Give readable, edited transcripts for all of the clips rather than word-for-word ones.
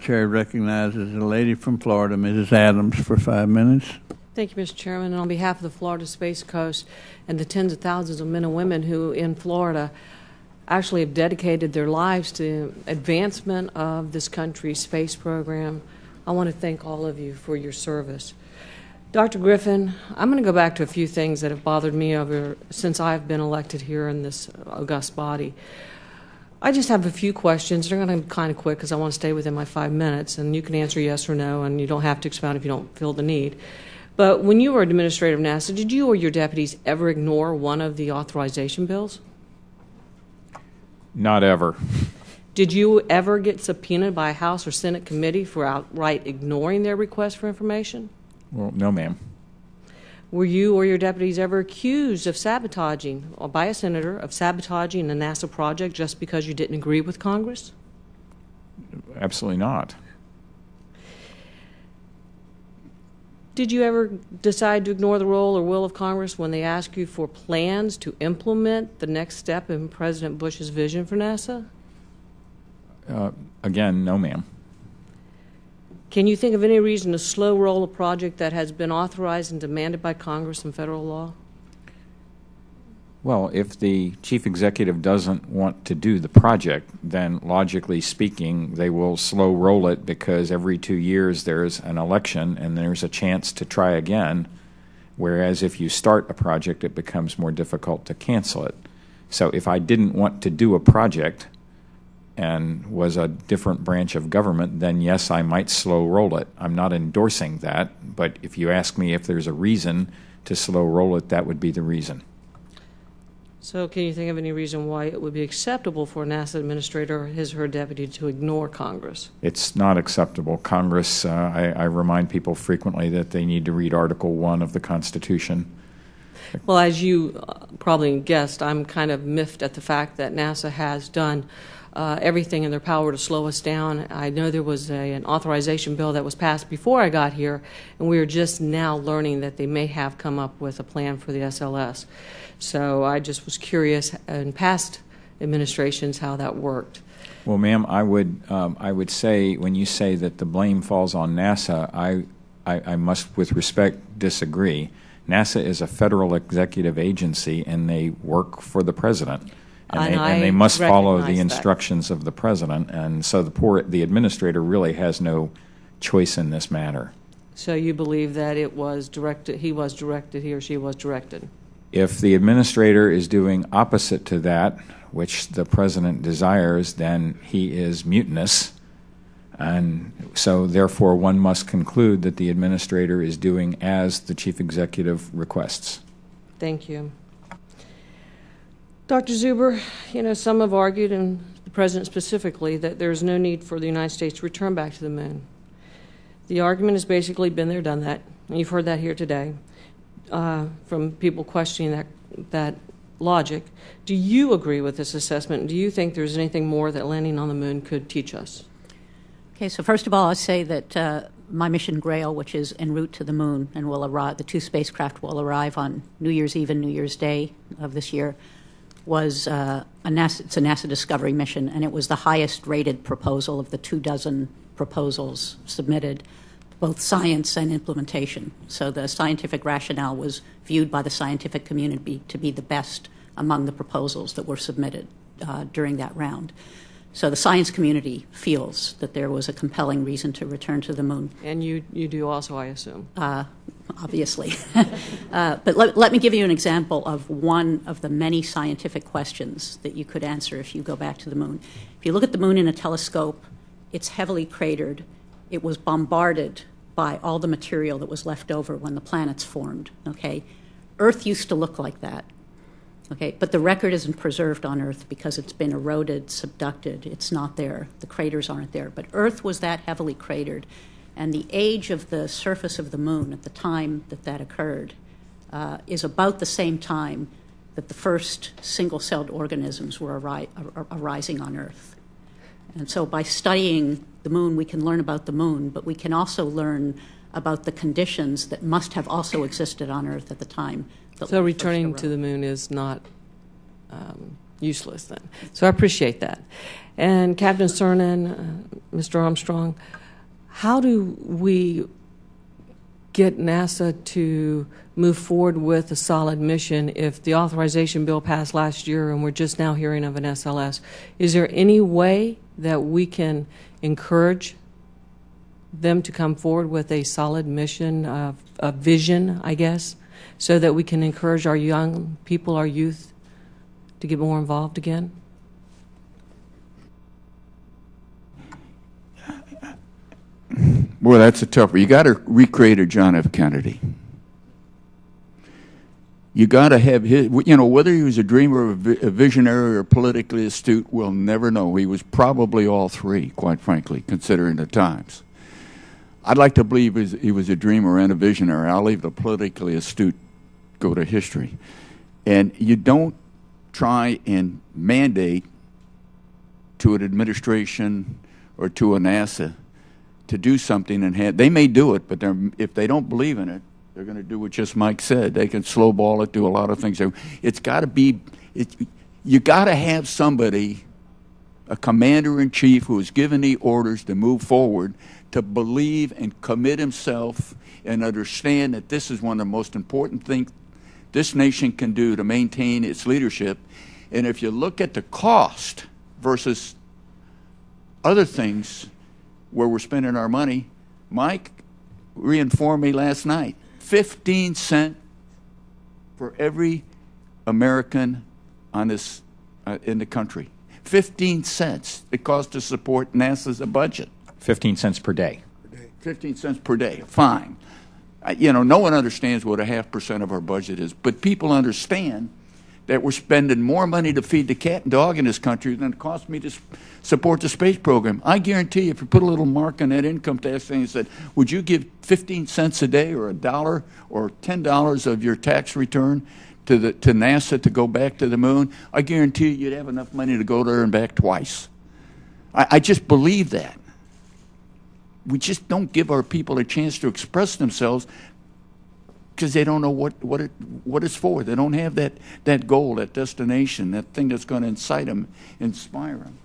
Chair recognizes the lady from Florida, Mrs. Adams, for 5 minutes. Thank you, Mr. Chairman. And on behalf of the Florida Space Coast and the tens of thousands of men and women who in Florida actually have dedicated their lives to advancement of this country's space program, I want to thank all of you for your service. Dr. Griffin, I'm going to go back to a few things that have bothered me since I've been elected here in this august body. I just have a few questions. They're going to be kind of quick because I want to stay within my 5 minutes, and you can answer yes or no, and you don't have to expound if you don't feel the need. But when you were administrator of NASA, did you or your deputies ever ignore one of the authorization bills? Not ever. Did you ever get subpoenaed by a House or Senate committee for outright ignoring their request for information? Well, no, ma'am. Were you or your deputies ever accused of sabotaging, or by a senator, of sabotaging a NASA project just because you didn't agree with Congress? Absolutely not. Did you ever decide to ignore the role or will of Congress when they ask you for plans to implement the next step in President Bush's vision for NASA? Again, no, ma'am. Can you think of any reason to slow roll a project that has been authorized and demanded by Congress and federal law? Well, if the chief executive doesn't want to do the project, then logically speaking, they will slow roll it because every 2 years there's an election and there's a chance to try again, whereas if you start a project, it becomes more difficult to cancel it. So if I didn't want to do a project and was a different branch of government, then yes, I might slow roll it. I'm not endorsing that, but if you ask me if there's a reason to slow roll it, that would be the reason. So can you think of any reason why it would be acceptable for a NASA administrator or his or her deputy to ignore Congress? It's not acceptable. Congress, I remind people frequently that they need to read Article 1 of the Constitution. Well, as you probably guessed, I'm kind of miffed at the fact that NASA has done everything in their power to slow us down. I know there was an authorization bill that was passed before I got here, and we are just now learning that they may have come up with a plan for the SLS. So I just was curious in past administrations how that worked. Well, ma'am, I would say when you say that the blame falls on NASA, I must, with respect, disagree. NASA is a federal executive agency, and they work for the president. And they must follow the instructions of the president, and so the administrator really has no choice in this matter. So you believe that it was directed, he or she was directed? If the administrator is doing opposite to that, which the president desires, then he is mutinous, and so therefore one must conclude that the administrator is doing as the chief executive requests. Thank you. Dr. Zuber, you know, some have argued, and the President specifically, that there is no need for the United States to return back to the moon. The argument has basically been there, done that, and you've heard that here today from people questioning that logic. Do you agree with this assessment? Do you think there's anything more that landing on the moon could teach us? Okay, so first of all, I'll say that my mission Grail, which is en route to the moon, and will arrive, the two spacecraft will arrive on New Year's Eve and New Year's Day of this year, was it's a NASA Discovery mission, and it was the highest rated proposal of the 24 proposals submitted, both science and implementation. So the scientific rationale was viewed by the scientific community to be the best among the proposals that were submitted during that round. So the science community feels that there was a compelling reason to return to the moon. And you do also, I assume. Obviously. But let me give you an example of one of the many scientific questions that you could answer if you go back to the moon. If you look at the moon in a telescope, it's heavily cratered. It was bombarded by all the material that was left over when the planets formed. Okay? Earth used to look like that. Okay, but the record isn't preserved on Earth because it's been eroded, subducted. It's not there. The craters aren't there. But Earth was that heavily cratered. And the age of the surface of the moon at the time that that occurred is about the same time that the first single-celled organisms were arising on Earth. And so by studying the moon, we can learn about the moon, but we can also learn about the conditions that must have also existed on Earth at the time. So returning to the moon is not, useless then. So I appreciate that. And Captain Cernan, Mr. Armstrong, how do we get NASA to move forward with a solid mission if the authorization bill passed last year and we're just now hearing of an SLS? Is there any way that we can encourage them to come forward with a solid mission, a vision, I guess, so that we can encourage our young people, our youth, to get more involved again? Boy, that's a tough one. You got to recreate a John F. Kennedy. You got to have his, you know, whether he was a dreamer, a visionary, or politically astute, we'll never know. He was probably all three, quite frankly, considering the times. I'd like to believe he was a dreamer and a visionary. I'll leave the politically astute go to history. And you don't try and mandate to an administration or to a NASA to do something and have, they may do it, but if they don't believe in it, they're going to do what just Mike said. They can slow ball it, do a lot of things. It's got to be, you got to have somebody, a commander-in-chief who is given the orders to move forward, to believe and commit himself and understand that this is one of the most important things this nation can do to maintain its leadership. And if you look at the cost versus other things where we're spending our money, Mike reinformed me last night, 15 cents for every American on this in the country. 15 cents it costs to support NASA's budget. 15 cents per day. 15 cents per day, fine. You know, no one understands what 0.5% of our budget is, but people understand that we're spending more money to feed the cat and dog in this country than it costs me to support the space program. I guarantee if you put a little mark on that income tax thing and said, would you give 15 cents a day or $1 or $10 of your tax return to NASA to go back to the moon, I guarantee you'd have enough money to go there and back twice. I just believe that. We just don't give our people a chance to express themselves because they don't know what it's for. They don't have that goal, that destination, that thing that's going to incite them, inspire them.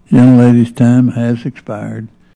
Young lady's time has expired.